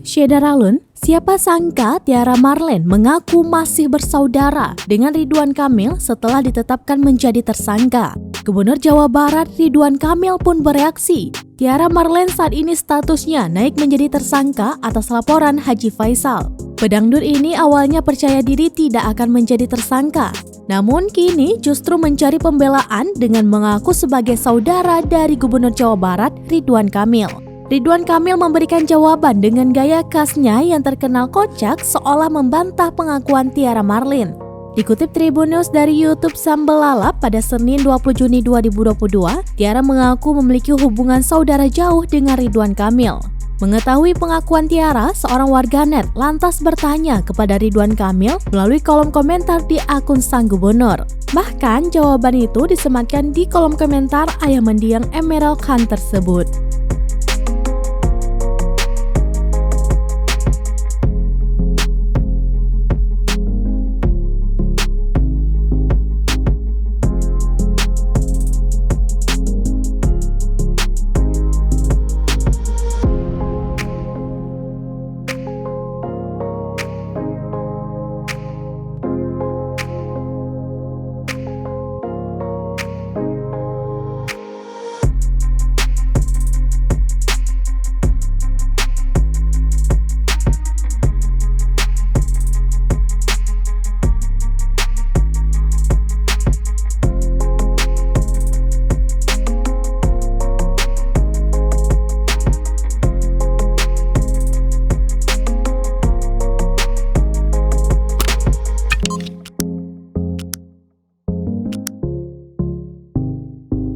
Syedaralun, siapa sangka Tiara Marlene mengaku masih bersaudara dengan Ridwan Kamil setelah ditetapkan menjadi tersangka. Gubernur Jawa Barat Ridwan Kamil pun bereaksi. Tiara Marlene saat ini statusnya naik menjadi tersangka atas laporan Haji Faisal. Pedangdut ini awalnya percaya diri tidak akan menjadi tersangka. Namun kini justru mencari pembelaan dengan mengaku sebagai saudara dari Gubernur Jawa Barat Ridwan Kamil. Ridwan Kamil memberikan jawaban dengan gaya khasnya yang terkenal kocak seolah membantah pengakuan Tiara Marlene. Dikutip Tribun News dari YouTube Sambal Lalap pada Senin 20 Juni 2022, Tiara mengaku memiliki hubungan saudara jauh dengan Ridwan Kamil. Mengetahui pengakuan Tiara, seorang warganet lantas bertanya kepada Ridwan Kamil melalui kolom komentar di akun sang gubernur. Bahkan jawaban itu disematkan di kolom komentar ayah mendiang Emerald Khan tersebut.